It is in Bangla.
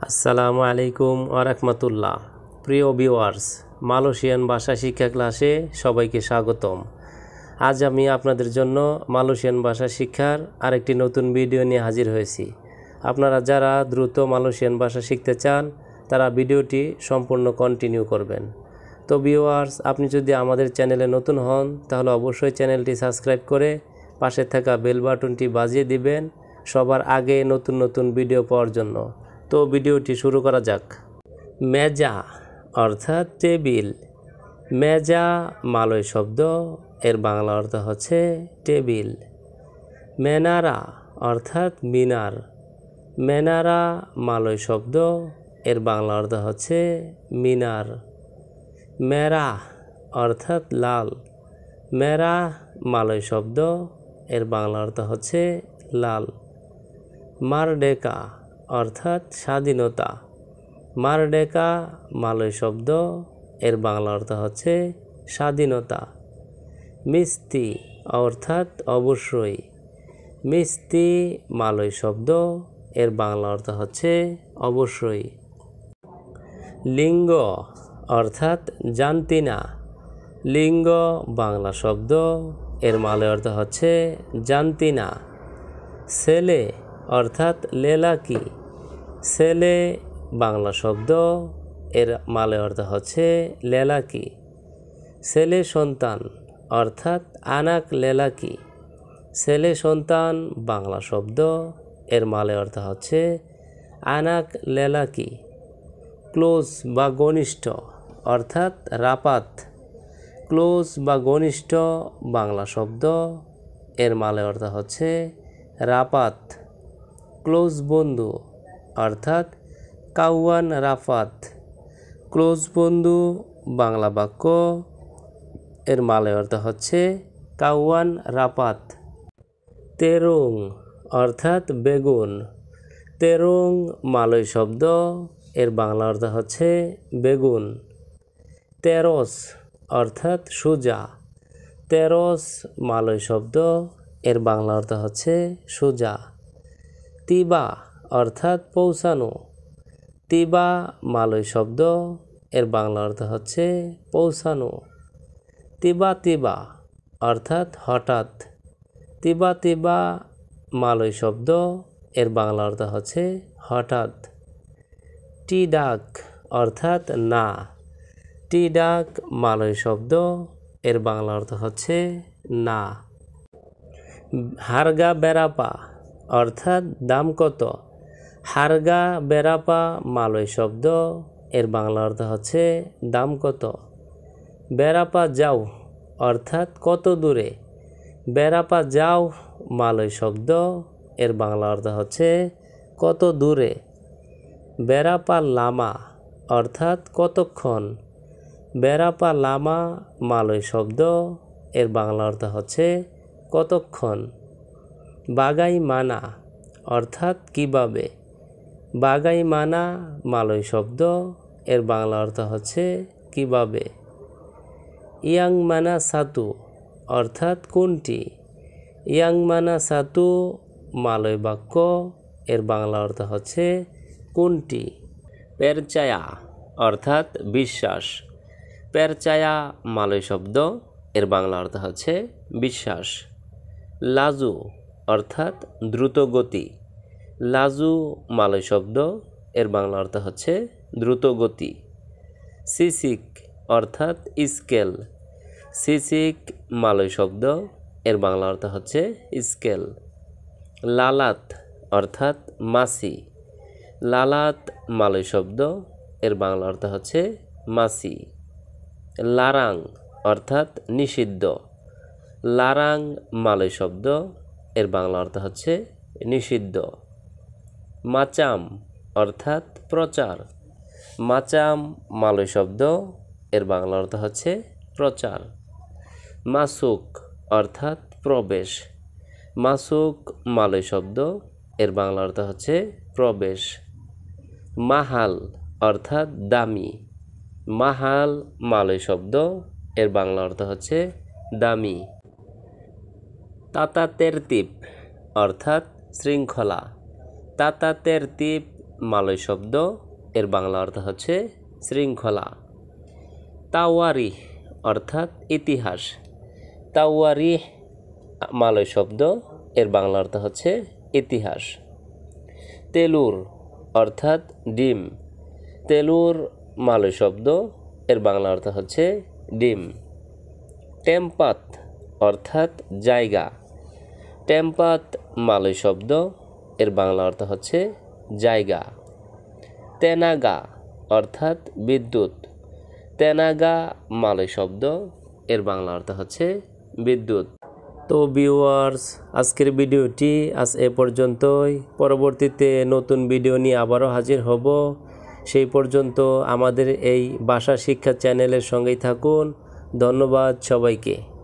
আসসালামু আলাইকুম ওয়া রাহমাতুল্লাহ। প্রিয় ভিউয়ার্স, মালয়েশিয়ান ভাষা শিক্ষা ক্লাসে সবাইকে স্বাগতম। আজ আমি আপনাদের জন্য মালয়েশিয়ান ভাষা শিক্ষার আরেকটি নতুন ভিডিও নিয়ে হাজির হয়েছি। আপনারা যারা দ্রুত মালয়েশিয়ান ভাষা শিখতে চান তারা ভিডিওটি সম্পূর্ণ কন্টিনিউ করবেন। তো ভিউয়ার্স, আপনি যদি আমাদের চ্যানেলে নতুন হন তাহলে অবশ্যই চ্যানেলটি সাবস্ক্রাইব করে পাশে থাকা বেল বাটনটি বাজিয়ে দিবেন সবার আগে নতুন নতুন ভিডিও পাওয়ার জন্য। তো ভিডিওটি শুরু করা যাক। মেজা অর্থাৎ টেবিল। মেজা মালয় শব্দ, এর বাংলা অর্থ হচ্ছে টেবিল। মেনারা অর্থাৎ মিনার। মেনারা মালয় শব্দ, এর বাংলা অর্থ হচ্ছে মিনার। মেরা অর্থাৎ লাল। মেরা মালয় শব্দ, এর বাংলা অর্থ হচ্ছে লাল। মারডেকা অর্থাৎ স্বাধীনতা। মারডেকা মালয় শব্দ, এর বাংলা অর্থ হচ্ছে স্বাধীনতা। মিস্তি অর্থাৎ অবশ্যই। মিস্তি মালয় শব্দ, এর বাংলা অর্থ হচ্ছে অবশ্যই। লিঙ্গ অর্থাৎ জানতি না। লিঙ্গ বাংলা শব্দ, এর মালয় অর্থ হচ্ছে জানতি না। ছেলে অর্থাৎ লেলাকি। ছেলে বাংলা শব্দ, এর মালয় অর্থ হচ্ছে লেলাকি। ছেলে সন্তান অর্থাৎ আনাক লেলাকি। ছেলে সন্তান বাংলা শব্দ, এর মালয় অর্থ হচ্ছে আনাক লেলাকি। ক্লোজ বা ঘনিষ্ঠ অর্থাৎ রাপাত। ক্লোজ বা ঘনিষ্ঠ বাংলা শব্দ, এর মালয় অর্থ হচ্ছে রাপাত। ক্লোজ বন্ধু অর্থাৎ কাওয়ান রাফাত। ক্লোজ বন্ধু বাংলা বাক্য, এর মালয় অর্থ হচ্ছে কাওয়ান রাপাত। তেরুং অর্থাৎ বেগুন। তেরুং মালয় শব্দ, এর বাংলা অর্থ হচ্ছে বেগুন। তেরস অর্থাৎ সোজা। তেরস মালয় শব্দ, এর বাংলা অর্থ হচ্ছে সোজা। তিবা অর্থাৎ পৌঁছানো। তিবা মালয় শব্দ, এর বাংলা অর্থ হচ্ছে পৌঁছানো। তিবা তিবা অর্থাৎ হঠাৎ। তিবা তিবা মালয় শব্দ, এর বাংলা অর্থ হচ্ছে হঠাৎ। টি ডাক অর্থাৎ না। টি ডাক মালয় শব্দ, এর বাংলা অর্থ হচ্ছে না। হারগা বেরাপা অর্থাৎ দাম কত। হারগা বেরাপা মালয় শব্দ, এর বাংলা অর্থ হচ্ছে দাম কত। বেরাপা যাও অর্থাৎ কত দূরে। বেরাপা যাও মালয় শব্দ, এর বাংলা অর্থ হচ্ছে কত দূরে। বেরাপা লামা অর্থাৎ কতক্ষণ। বেরাপা লামা মালয় শব্দ, এর বাংলা অর্থ হচ্ছে কতক্ষণ। বাগাই মানা অর্থাৎ কিভাবে। বাগাই মানা মালয় শব্দ, এর বাংলা অর্থ হচ্ছে কিভাবে। ইয়াং মানা সাতু অর্থাৎ কোনটি। ইয়াং মানা সাতু মালয় বাক্য, এর বাংলা অর্থ হচ্ছে কোনটি। পেরচায়া অর্থাৎ বিশ্বাস। পেরচায়া মালয় শব্দ, এর বাংলা অর্থ হচ্ছে বিশ্বাস। লাজু অর্থাৎ দ্রুত গতি। লাজু মালয় শব্দ, এর বাংলা অর্থ হচ্ছে দ্রুত গতি। সিসিক অর্থাৎ স্কেল। সিসিক মালয় শব্দ, এর বাংলা অর্থ হচ্ছে স্কেল। লালাত অর্থাৎ মাছি। লালাত মালয় শব্দ, এর বাংলা অর্থ হচ্ছে মাছি। লারাং অর্থাৎ নিষিদ্ধ। লারাং মালয় শব্দ, এর বাংলা অর্থ হচ্ছে নিষিদ্ধ। মাচাম অর্থাৎ প্রচার। মাচাম মালয় শব্দ, এর বাংলা অর্থ হচ্ছে প্রচার। মাসুক অর্থাৎ প্রবেশ। মাসুক মালয় শব্দ, এর বাংলা অর্থ হচ্ছে প্রবেশ। মাহাল অর্থাৎ দামি। মাহাল মালয় শব্দ, এর বাংলা অর্থ হচ্ছে দামি। তাতা তেরতিব অর্থাৎ শৃঙ্খলা। তাতা তেরতিব মালয় শব্দ, এর বাংলা অর্থ হচ্ছে শৃঙ্খলা। তাওয়ারিখ অর্থাৎ ইতিহাস। তাওয়ারিখ মালয় শব্দ, এর বাংলা অর্থ হচ্ছে ইতিহাস। তেলুর অর্থাৎ ডিম। তেলুর মালয় শব্দ, এর বাংলা অর্থ হচ্ছে ডিম। টেম্পাত অর্থাৎ জায়গা। টেম্পাত মালয় শব্দ, এর বাংলা অর্থ হচ্ছে জায়গা। তেনাগা অর্থাৎ বিদ্যুৎ। তেনাগা মালয় শব্দ, এর বাংলা অর্থ হচ্ছে বিদ্যুৎ। তো ভিউয়ার্স, আজকের ভিডিওটি আজ এ পর্যন্তই। পরবর্তীতে নতুন ভিডিও নিয়ে আবারও হাজির হব। সেই পর্যন্ত আমাদের এই ভাষা শিক্ষা চ্যানেলের সঙ্গেই থাকুন। ধন্যবাদ সবাইকে।